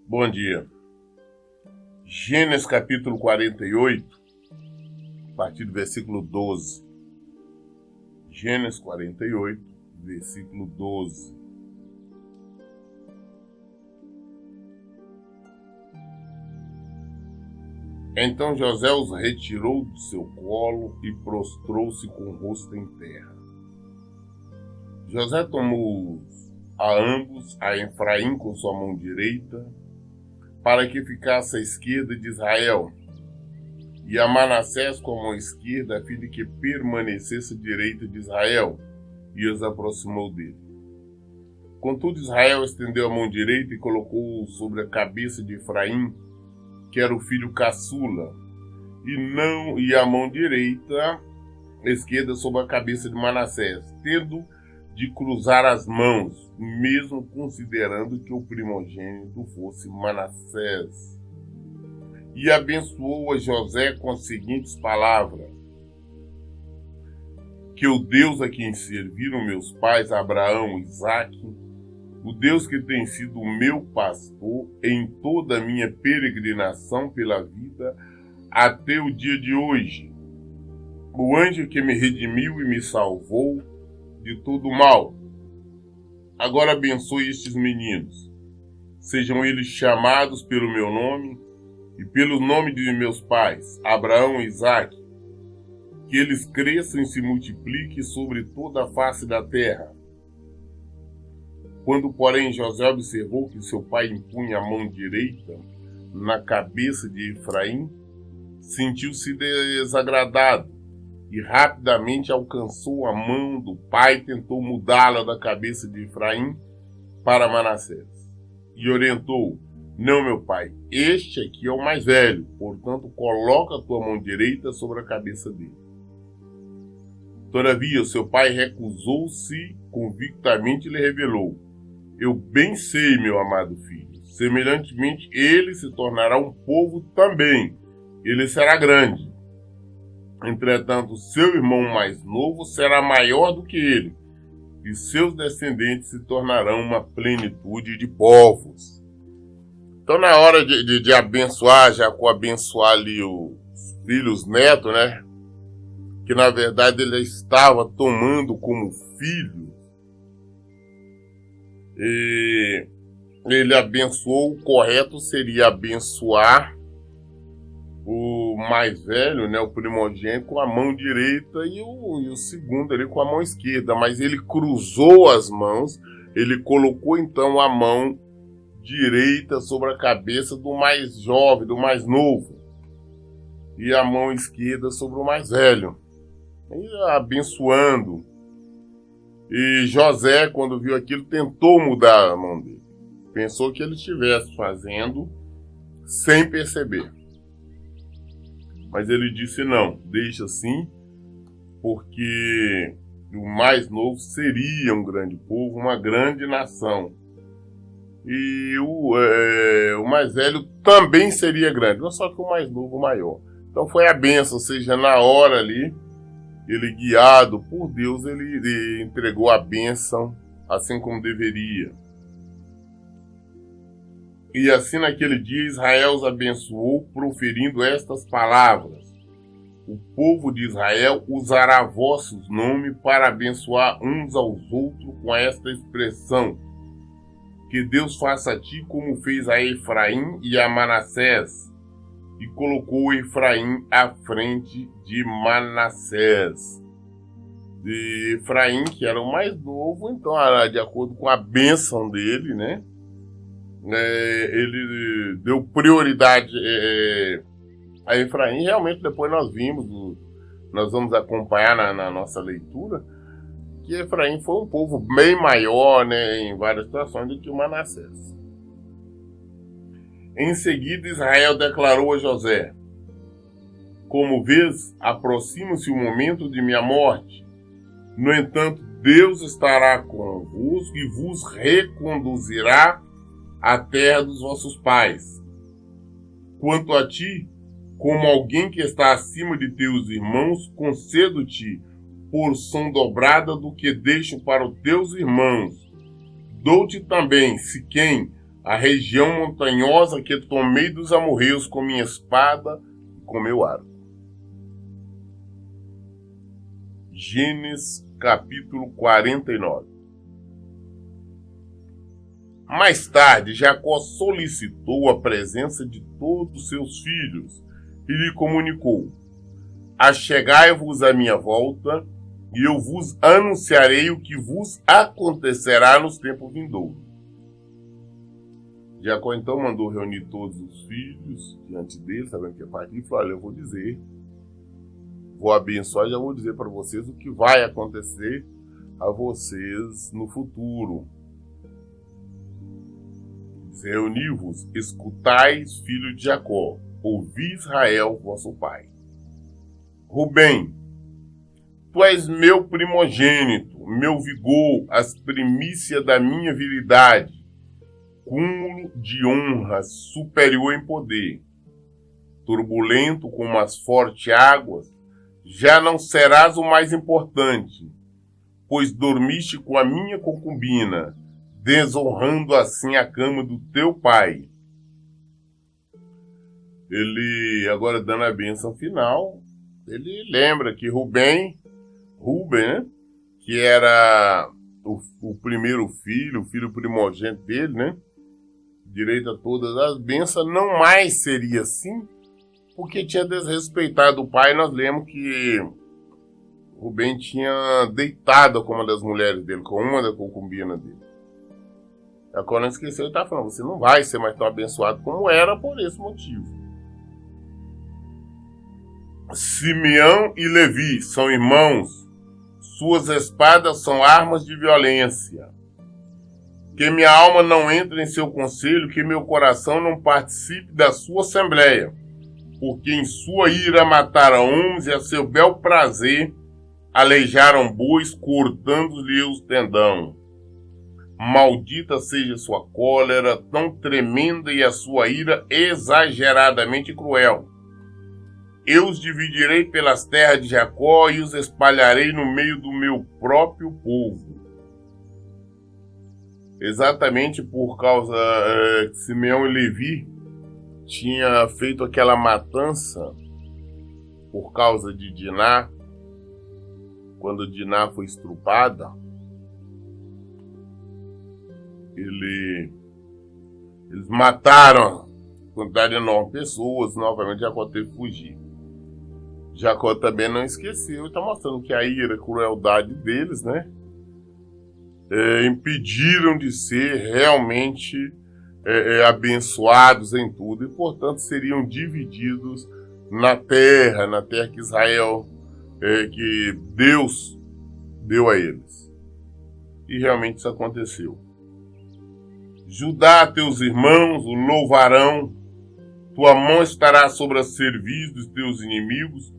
Bom dia. Gênesis capítulo 48, a partir do versículo 12. Gênesis 48, versículo 12. Então José os retirou do seu colo e prostrou-se com o rosto em terra. José tomou a ambos, a Efraim com sua mão direita, para que ficasse à esquerda de Israel, e a Manassés com a mão esquerda, a fim de que permanecesse à direita de Israel, e os aproximou dele. Contudo, Israel estendeu a mão direita e colocou sobre a cabeça de Efraim, que era o filho caçula, e a mão esquerda sobre a cabeça de Manassés, tendo de cruzar as mãos, mesmo considerando que o primogênito fosse Manassés. E abençoou a José com as seguintes palavras: que o Deus a quem serviram meus pais, Abraão e Isaque, o Deus que tem sido o meu pastor em toda a minha peregrinação pela vida até o dia de hoje, o anjo que me redimiu e me salvou de todo o mal. Agora abençoe estes meninos, sejam eles chamados pelo meu nome e pelo nome de meus pais, Abraão e Isaque, que eles cresçam e se multipliquem sobre toda a face da terra. Quando, porém, José observou que seu pai impunha a mão direita na cabeça de Efraim, sentiu-se desagradado e rapidamente alcançou a mão do pai e tentou mudá-la da cabeça de Efraim para Manassés. E orientou: não, meu pai, este aqui é o mais velho, portanto coloca a tua mão direita sobre a cabeça dele. Todavia, seu pai recusou-se convictamente e lhe revelou: eu bem sei, meu amado filho, semelhantemente ele se tornará um povo também, ele será grande. Entretanto, seu irmão mais novo será maior do que ele, e seus descendentes se tornarão uma plenitude de povos. Então, na hora de abençoar, Jacó abençoar ali os filhos netos, né? Que na verdade ele estava tomando como filho, e ele abençoou. O correto seria abençoar o mais velho, né, o primogênito, com a mão direita e o segundo ali com a mão esquerda, mas ele cruzou as mãos, ele colocou então a mão direita sobre a cabeça do mais jovem, do mais novo, e a mão esquerda sobre o mais velho, e abençoando. E José, quando viu aquilo, tentou mudar a mão dele, pensou que ele estivesse fazendo sem perceber. Mas ele disse: não, deixa assim, porque o mais novo seria um grande povo, uma grande nação. E o mais velho também seria grande, só que o mais novo maior. Então foi a bênção, ou seja, na hora ali, ele guiado por Deus, ele entregou a bênção assim como deveria. E assim naquele dia Israel os abençoou, proferindo estas palavras: o povo de Israel usará vossos nomes para abençoar uns aos outros com esta expressão: que Deus faça a ti como fez a Efraim e a Manassés. E colocou Efraim à frente de Manassés. De Efraim, que era o mais novo, então, de acordo com a bênção dele, né? Ele deu prioridade a Efraim. Realmente depois nós vamos acompanhar na nossa leitura, que Efraim foi um povo bem maior, né, em várias situações, do que o Manassés. Em seguida Israel declarou a José: como vês, aproxima-se o momento de minha morte. No entanto, Deus estará convosco e vos reconduzirá à terra dos vossos pais. Quanto a ti, como alguém que está acima de teus irmãos, concedo-te porção dobrada do que deixo para os teus irmãos. Dou-te também, Siquém, a região montanhosa que tomei dos amorreus com minha espada e com meu arco. Gênesis capítulo 49. Mais tarde, Jacó solicitou a presença de todos os seus filhos e lhe comunicou: achegai-vos à minha volta, e eu vos anunciarei o que vos acontecerá nos tempos vindouros. Jacó então mandou reunir todos os filhos diante dele, sabendo que ia partir, e falou: olha, eu vou dizer, vou abençoar e já vou dizer para vocês o que vai acontecer a vocês no futuro. Reuni-vos, escutais, filho de Jacó, ouvi Israel, vosso pai. Rubem, tu és meu primogênito, meu vigor, as primícias da minha virilidade, cúmulo de honra, superior em poder. Turbulento como as fortes águas, já não serás o mais importante, pois dormiste com a minha concubina, desonrando assim a cama do teu pai. Ele, agora dando a bênção final, ele lembra que Rubem, né, que era o primeiro filho, o filho primogênito dele, né, direito a todas as bênçãos, não mais seria assim, porque tinha desrespeitado o pai. Nós lemos que Rubem tinha deitado com uma das mulheres dele, com uma da concubina dele. Agora não esqueceu, ele está falando: você não vai ser mais tão abençoado como era por esse motivo. Simeão e Levi são irmãos, suas espadas são armas de violência. Que minha alma não entre em seu conselho, que meu coração não participe da sua assembleia, porque em sua ira mataram homens e a seu bel prazer aleijaram bois, cortando-lhe os tendão. Maldita seja sua cólera tão tremenda e a sua ira exageradamente cruel. Eu os dividirei pelas terras de Jacó e os espalharei no meio do meu próprio povo. Exatamente por causa que Simeão e Levi tinha feito aquela matança por causa de Diná, quando Diná foi estrupada. Eles mataram quantidade enorme de pessoas. Novamente Jacó teve que fugir. Jacó também não esqueceu, está mostrando que a ira, a crueldade deles, né, impediram de ser realmente abençoados em tudo, e portanto seriam divididos na terra que Israel, que Deus deu a eles. E realmente isso aconteceu. Judá, teus irmãos o louvarão, tua mão estará sobre a cerviz dos teus inimigos,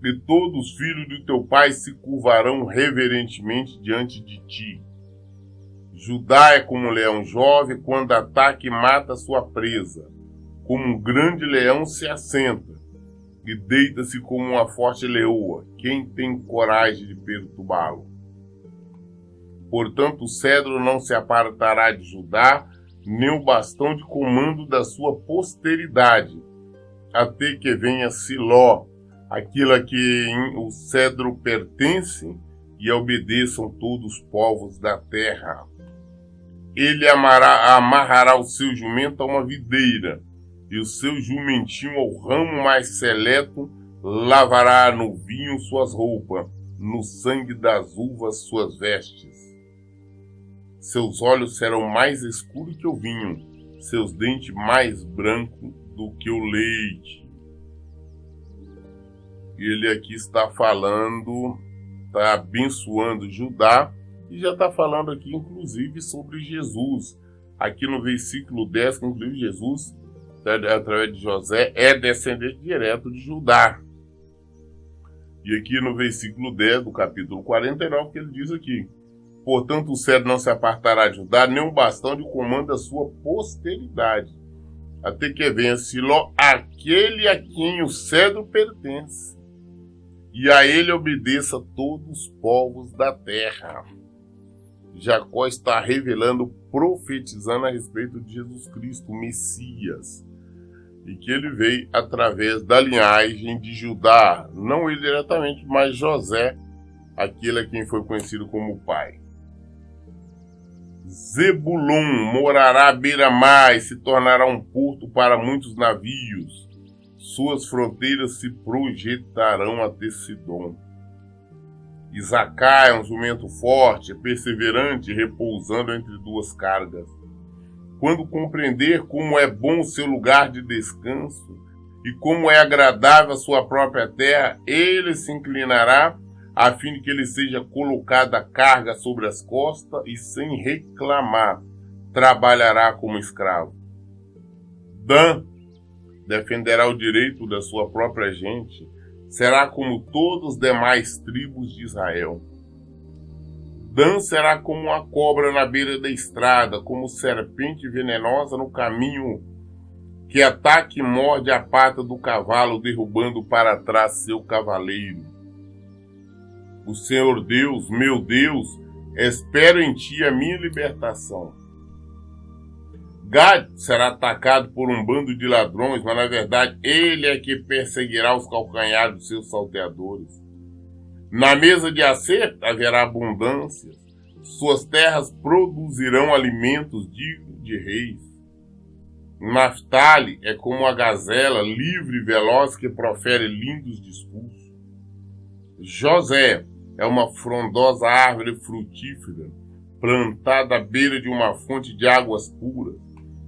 e todos os filhos do teu pai se curvarão reverentemente diante de ti. Judá é como um leão jovem, quando ataca e mata sua presa. Como um grande leão se assenta, e deita-se como uma forte leoa. Quem tem coragem de perturbá-lo? Portanto, o cedro não se apartará de Judá, nem o bastão de comando da sua posteridade, até que venha Siló, aquilo a quem o cedro pertence, e obedeçam todos os povos da terra. Ele amarrará o seu jumento a uma videira, e o seu jumentinho ao ramo mais seleto, lavará no vinho suas roupas, no sangue das uvas suas vestes. Seus olhos serão mais escuros que o vinho, seus dentes mais brancos do que o leite. Ele aqui está falando, está abençoando Judá, e já está falando aqui inclusive sobre Jesus. Aqui no versículo 10, que inclusive Jesus, através de José, é descendente direto de Judá. E aqui no versículo 10 do capítulo 49, que ele diz aqui: portanto, o cedro não se apartará de Judá, nem um bastão de comando da sua posteridade, até que venha Siló, aquele a quem o cedro pertence, e a ele obedeça todos os povos da terra. Jacó está revelando, profetizando a respeito de Jesus Cristo, o Messias, e que ele veio através da linhagem de Judá, não ele diretamente, mas José, aquele a quem foi conhecido como pai. Zebulon morará à beira-mar e se tornará um porto para muitos navios. Suas fronteiras se projetarão até Sidom. Isacar é um jumento forte, perseverante, repousando entre duas cargas. Quando compreender como é bom o seu lugar de descanso e como é agradável a sua própria terra, ele se inclinará a fim de que ele seja colocado a carga sobre as costas e, sem reclamar, trabalhará como escravo. Dan defenderá o direito da sua própria gente, será como todas as demais tribos de Israel. Dan será como uma cobra na beira da estrada, como serpente venenosa no caminho, que ataca e morde a pata do cavalo, derrubando para trás seu cavaleiro. O Senhor Deus, meu Deus, espero em ti a minha libertação. Gad será atacado por um bando de ladrões, mas na verdade ele é que perseguirá os calcanhares dos seus salteadores. Na mesa de Aser haverá abundância, suas terras produzirão alimentos dignos de reis. Naftali é como a gazela livre e veloz que profere lindos discursos. José é uma frondosa árvore frutífera, plantada à beira de uma fonte de águas puras,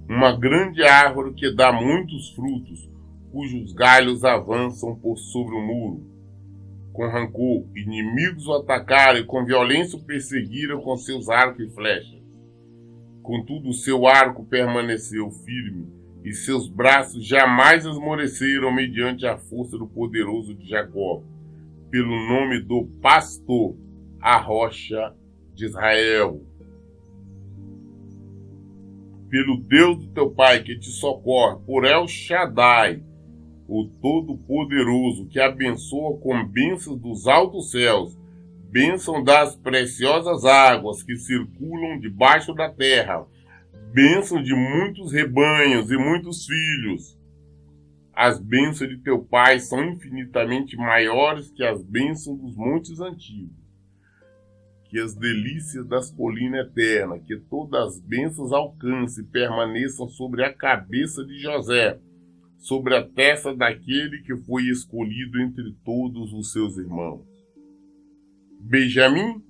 uma grande árvore que dá muitos frutos, cujos galhos avançam por sobre o muro. Com rancor, inimigos o atacaram e com violência o perseguiram com seus arcos e flechas. Contudo, seu arco permaneceu firme e seus braços jamais esmoreceram mediante a força do poderoso de Jacó, pelo nome do pastor, a rocha de Israel. Pelo Deus do teu pai que te socorre, por El Shaddai, o Todo-Poderoso, que abençoa com bênçãos dos altos céus, bênção das preciosas águas que circulam debaixo da terra, bênção de muitos rebanhos e muitos filhos. As bênçãos de teu pai são infinitamente maiores que as bênçãos dos montes antigos, que as delícias das colinas eternas, que todas as bênçãos alcancem e permaneçam sobre a cabeça de José, sobre a testa daquele que foi escolhido entre todos os seus irmãos. Benjamim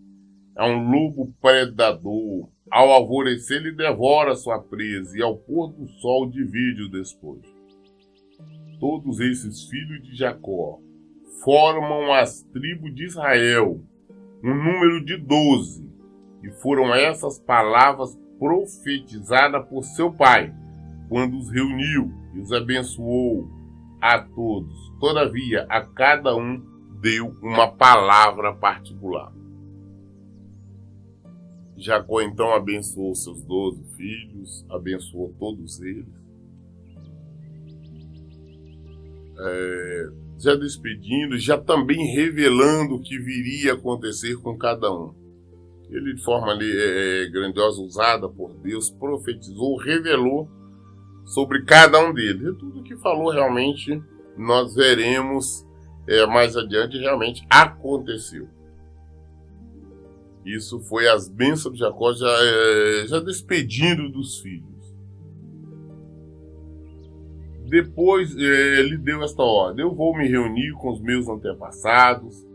é um lobo predador, ao alvorecer ele devora sua presa e ao pôr do sol divide o despojo. Todos esses filhos de Jacó formam as tribos de Israel, um número de 12, e foram essas palavras profetizadas por seu pai, quando os reuniu e os abençoou a todos. Todavia, a cada um deu uma palavra particular. Jacó então abençoou seus 12 filhos, abençoou todos eles. Já despedindo, já também revelando o que viria a acontecer com cada um. Ele, de forma grandiosa, usada por Deus, profetizou, revelou sobre cada um deles. E tudo o que falou realmente, nós veremos mais adiante, realmente aconteceu. Isso foi as bênçãos de Jacó, já despedindo dos filhos. Depois ele deu esta ordem: eu vou me reunir com os meus antepassados.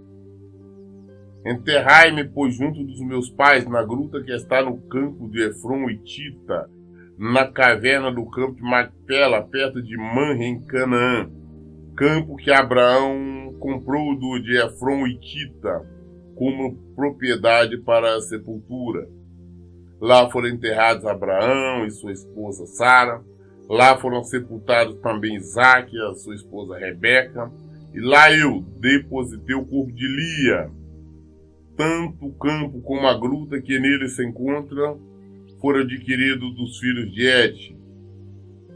Enterrai-me, pois, junto dos meus pais, na gruta que está no campo de Efron e Tita, na caverna do campo de Macpela, perto de Manre, em Canaã, campo que Abraão comprou de Efron e Tita como propriedade para a sepultura. Lá foram enterrados Abraão e sua esposa Sara. Lá foram sepultados também Isaque e a sua esposa Rebeca. E lá eu depositei o corpo de Lia. Tanto o campo como a gruta que nele se encontra foram adquiridos dos filhos de Et.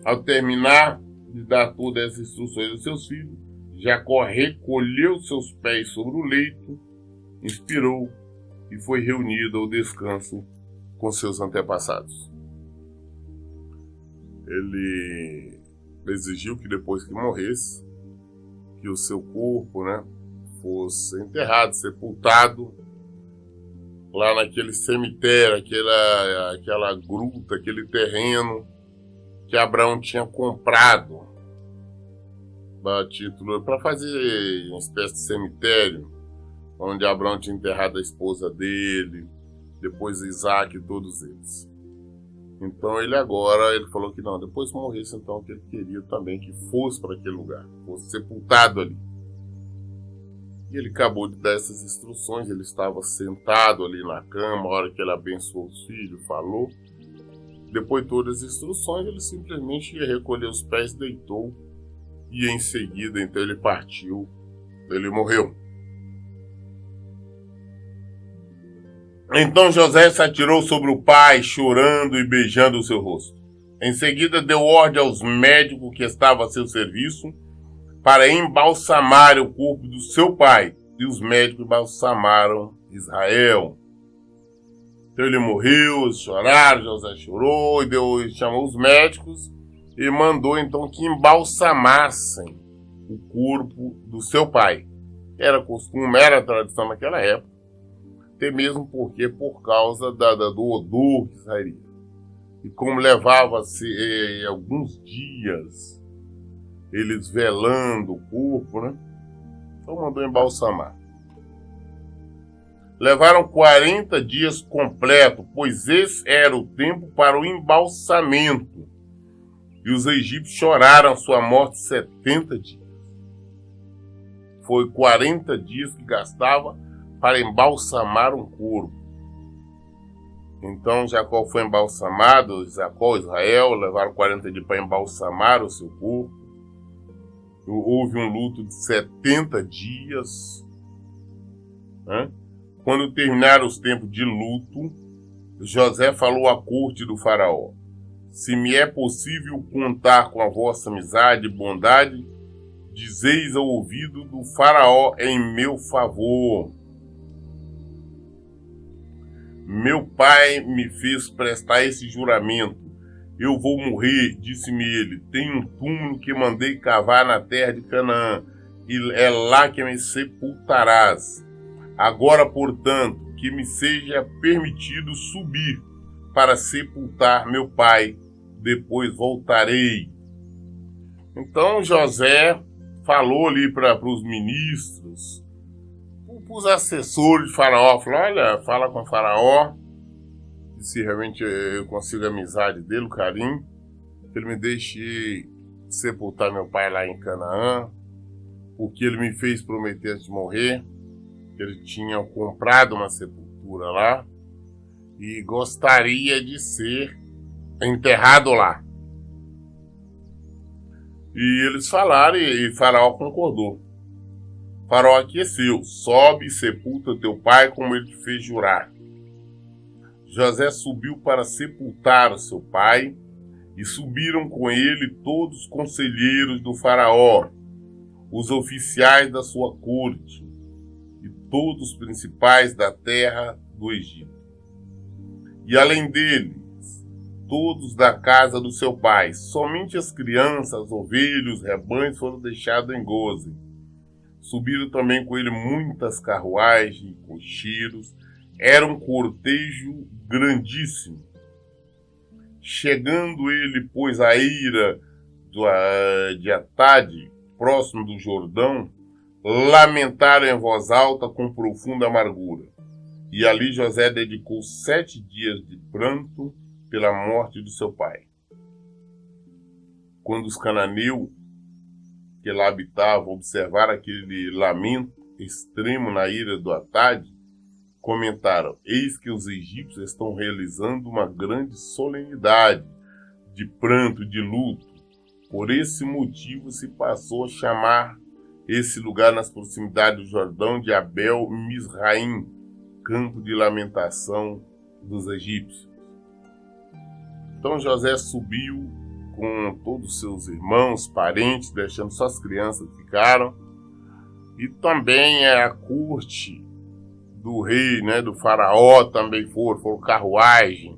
Ao terminar de dar todas as instruções aos seus filhos, Jacó recolheu seus pés sobre o leito, inspirou e foi reunido ao descanso com seus antepassados. Ele exigiu que depois que morresse, que o seu corpo, fosse enterrado, sepultado lá naquele cemitério, aquela gruta, aquele terreno que Abraão tinha comprado a título para fazer uma espécie de cemitério, onde Abraão tinha enterrado a esposa dele, depois Isaac e todos eles. Então ele falou que não, depois que morresse, então que ele queria também que fosse para aquele lugar, fosse sepultado ali. E ele acabou de dar essas instruções, ele estava sentado ali na cama, a hora que ele abençoou os filhos, falou. Depois de todas as instruções, ele simplesmente ia recolher os pés, deitou, e em seguida, então ele partiu, ele morreu. Então José se atirou sobre o pai, chorando e beijando o seu rosto. Em seguida deu ordem aos médicos que estavam a seu serviço para embalsamar o corpo do seu pai. E os médicos embalsamaram Israel. Então ele morreu, eles choraram, José chorou, e chamou os médicos e mandou então que embalsamassem o corpo do seu pai. Era costume, era tradição naquela época. Até mesmo porque por causa do odor que sairia. E como levava-se alguns dias eles velando o corpo, então mandou embalsamar. Levaram 40 dias completos, pois esse era o tempo para o embalsamento. E os egípcios choraram a sua morte 70 dias. Foi 40 dias que gastava para embalsamar um corpo. Então Jacó foi embalsamado, Israel, levaram 40 dias para embalsamar o seu corpo. Houve um luto de 70 dias. Quando terminaram os tempos de luto, José falou à corte do faraó: se me é possível contar com a vossa amizade e bondade, dizeis ao ouvido do faraó em meu favor. Meu pai me fez prestar esse juramento. Eu vou morrer, disse-me ele. Tem um túmulo que mandei cavar na terra de Canaã, e é lá que me sepultarás. Agora, portanto, que me seja permitido subir para sepultar meu pai, depois voltarei. Então José falou ali para os ministros, para os assessores de Faraó, falou: olha, fala com o Faraó, e se realmente eu consigo a amizade dele, o carinho, que ele me deixe sepultar meu pai lá em Canaã, porque ele me fez prometer antes de morrer, que ele tinha comprado uma sepultura lá, e gostaria de ser enterrado lá. E eles falaram, e Faraó concordou. Faraó aqueceu: sobe e sepulta teu pai como ele te fez jurar. José subiu para sepultar o seu pai, e subiram com ele todos os conselheiros do faraó, os oficiais da sua corte, e todos os principais da terra do Egito. E além deles, todos da casa do seu pai, somente as crianças, as ovelhas, os rebanhos foram deixados em Gozem. Subiram também com ele muitas carruagens e cocheiros. Era um cortejo grandíssimo. Chegando ele, pois, à ilha de Atade, próximo do Jordão, lamentaram em voz alta com profunda amargura. E ali José dedicou 7 dias de pranto pela morte de seu pai. Quando os cananeus que lá habitavam observaram aquele lamento extremo na ilha do Atade, comentaram: eis que os egípcios estão realizando uma grande solenidade de pranto, de luto. Por esse motivo se passou a chamar esse lugar nas proximidades do Jordão de Abel Misraim, campo de lamentação dos egípcios. Então José subiu com todos os seus irmãos, parentes, deixando só as crianças que ficaram. E também a corte do rei, né, do faraó também foram carruagem.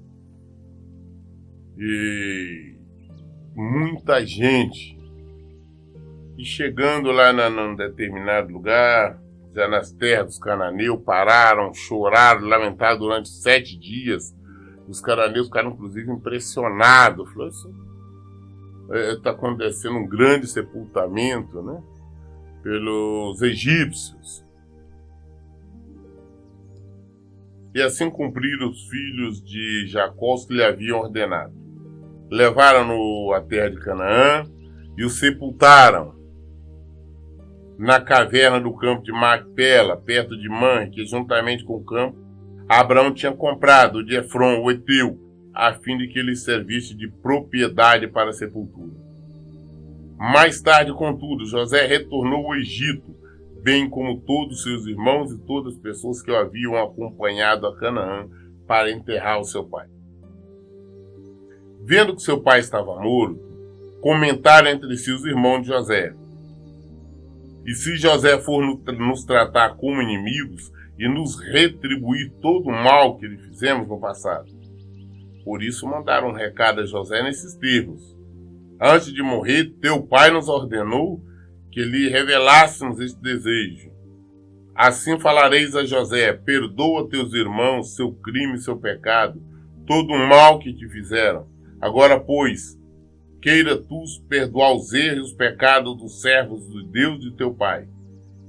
E muita gente. E chegando lá num determinado lugar, já nas terras dos cananeus, pararam, choraram, lamentaram durante 7 dias. Os cananeus ficaram, inclusive, impressionados. Falaram assim, está acontecendo um grande sepultamento, né, pelos egípcios. E assim cumpriram os filhos de Jacó os que lhe haviam ordenado. Levaram-no à terra de Canaã e o sepultaram na caverna do campo de Macpela, perto de Manre, que juntamente com o campo, Abraão tinha comprado de Efron, o Eteu, a fim de que ele servisse de propriedade para a sepultura. Mais tarde, contudo, José retornou ao Egito, bem como todos seus irmãos e todas as pessoas que o haviam acompanhado a Canaã para enterrar o seu pai. Vendo que seu pai estava morto, comentaram entre si os irmãos de José: e se José for nos tratar como inimigos e nos retribuir todo o mal que lhe fizemos no passado? Por isso mandaram um recado a José nesses termos: antes de morrer, teu pai nos ordenou que lhe revelássemos este desejo. Assim falareis a José: perdoa teus irmãos seu crime e seu pecado, todo o mal que te fizeram. Agora, pois, queira tu perdoar os erros e os pecados dos servos do Deus de teu pai.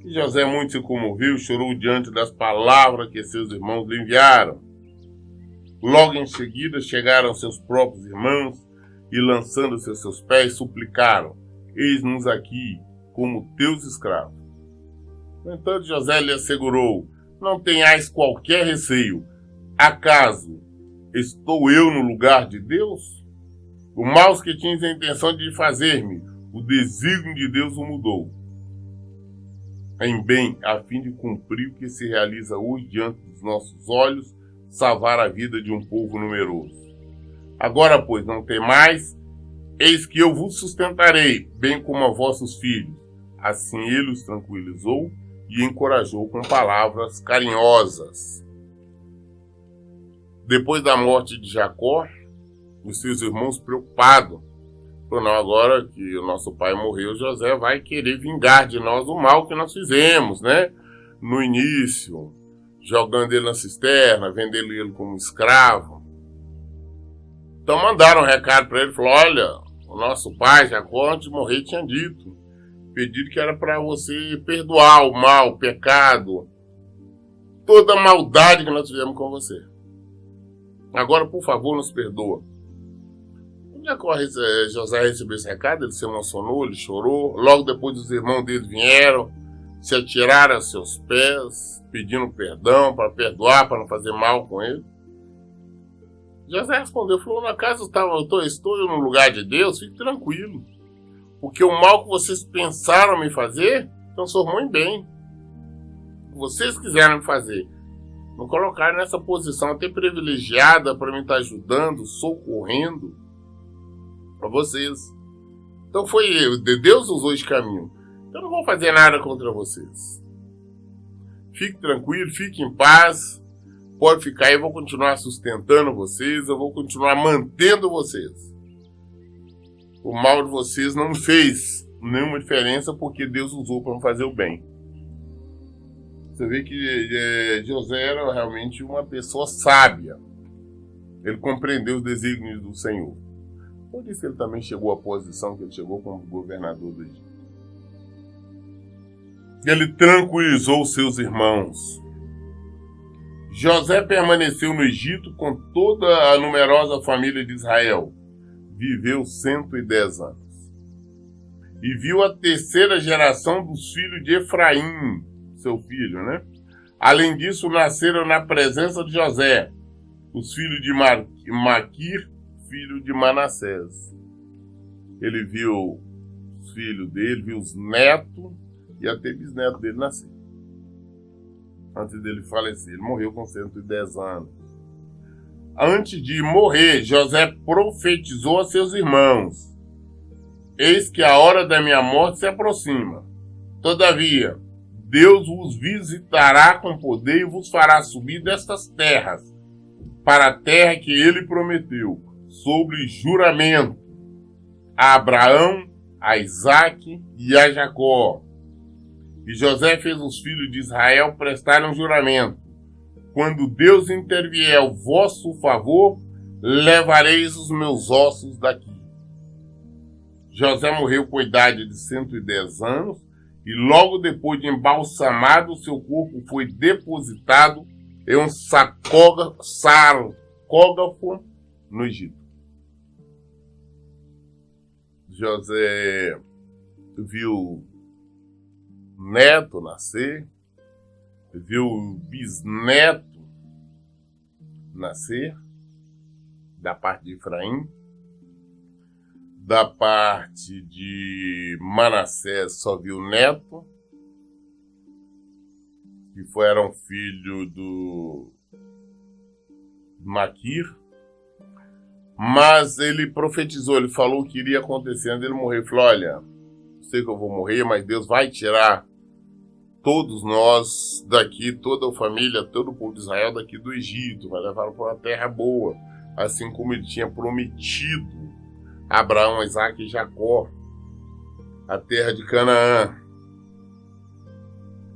E José muito se comoveu e chorou diante das palavras que seus irmãos lhe enviaram. Logo em seguida chegaram seus próprios irmãos e, lançando-se a seus pés, suplicaram: eis-nos aqui como teus escravos. No entanto, José lhe assegurou: não tenhais qualquer receio. Acaso estou eu no lugar de Deus? O mal que tinhas a intenção de fazer-me, o desígnio de Deus o mudou em bem, a fim de cumprir o que se realiza hoje diante dos nossos olhos, salvar a vida de um povo numeroso. Agora, pois, não temais, eis que eu vos sustentarei, bem como a vossos filhos. Assim ele os tranquilizou e encorajou com palavras carinhosas. Depois da morte de Jacó, os seus irmãos preocupados, falaram: não, agora que o nosso pai morreu, José vai querer vingar de nós o mal que nós fizemos, né? No início, jogando ele na cisterna, vendendo ele como escravo. Então mandaram um recado para ele, falaram: olha, o nosso pai Jacó, antes de morrer, tinha dito, pedido que era para você perdoar o mal, o pecado, toda a maldade que nós fizemos com você. Agora, por favor, nos perdoa. José recebeu esse recado, ele se emocionou, ele chorou. Logo depois os irmãos dele vieram, se atiraram a seus pés, pedindo perdão, para perdoar, para não fazer mal com ele. José respondeu, falou: na casa estou eu no lugar de Deus, fique tranquilo. Porque o mal que vocês pensaram me fazer, transformou em bem. O que vocês quiseram me fazer, me colocaram nessa posição até privilegiada para me estar ajudando, socorrendo para vocês. Então foi Deus usou esse caminho. Eu não vou fazer nada contra vocês. Fique tranquilo, fique em paz. Pode ficar aí, eu vou continuar sustentando vocês, eu vou continuar mantendo vocês. O mal de vocês não me fez nenhuma diferença porque Deus usou para fazer o bem. Você vê que José era realmente uma pessoa sábia. Ele compreendeu os desígnios do Senhor. Por isso ele também chegou à posição que ele chegou como governador do Egito. Ele tranquilizou seus irmãos. José permaneceu no Egito com toda a numerosa família de Israel. Viveu 110 anos. E viu a terceira geração dos filhos de Efraim, seu filho, né? Além disso, nasceram na presença de José os filhos de Maquir, filho de Manassés. Ele viu os filhos dele, viu os netos e até bisnetos dele nascer. Antes dele falecer, ele morreu com 110 anos. Antes de morrer, José profetizou a seus irmãos eis que a hora da minha morte se aproxima. Todavia, Deus vos visitará com poder e vos fará subir destas terras, para a terra que ele prometeu, sobre juramento, a Abraão, a Isaque e a Jacó. E José fez os filhos de Israel prestarem um juramento: quando Deus intervier ao vosso favor, levareis os meus ossos daqui. José morreu com a idade de 110 anos, e logo depois de embalsamado, seu corpo foi depositado em um sarcófago no Egito. José viu neto nascer, viu o bisneto nascer, da parte de Efraim. Da parte de Manassés só viu neto, que era um filho do Maquir. Mas ele profetizou, ele falou o que iria acontecer antes dele morrer. Ele falou: olha, sei que eu vou morrer, mas Deus vai tirar todos nós daqui, toda a família, todo o povo de Israel daqui do Egito, vai levar para uma terra boa, assim como ele tinha prometido a Abraão, Isaque e Jacó, a terra de Canaã.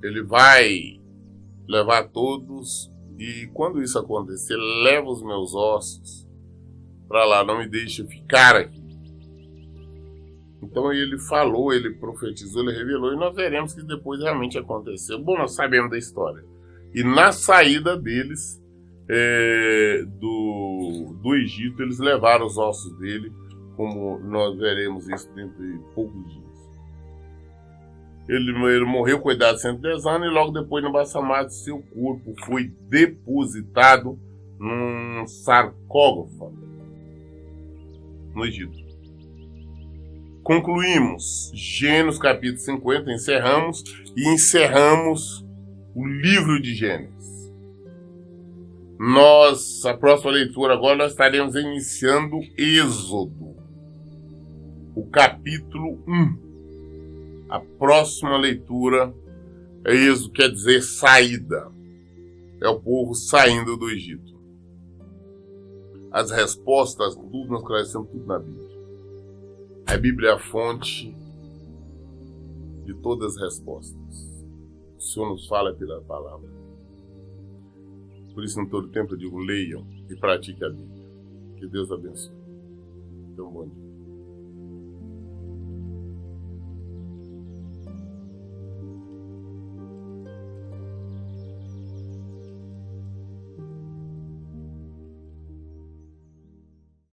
Ele vai levar todos, e quando isso acontecer, leva os meus ossos para lá, não me deixe ficar aqui. Então ele falou, ele profetizou, ele revelou, e nós veremos que depois realmente aconteceu. Bom, nós sabemos da história. E na saída deles do Egito, eles levaram os ossos dele, como nós veremos isso dentro de poucos dias. Ele morreu com a idade de 110 anos, e logo depois, no embalsamado, seu corpo foi depositado num sarcófago no Egito. Concluímos Gênesis capítulo 50, encerramos o livro de Gênesis. A próxima leitura agora, nós estaremos iniciando Êxodo, o capítulo 1. A próxima leitura é Êxodo, quer dizer saída. É o povo saindo do Egito. As respostas, tudo nós conhecemos tudo na Bíblia. A Bíblia é a fonte de todas as respostas. O Senhor nos fala pela palavra. Por isso, em todo tempo, eu digo: leiam e pratiquem a Bíblia. Que Deus abençoe. Então, bom dia.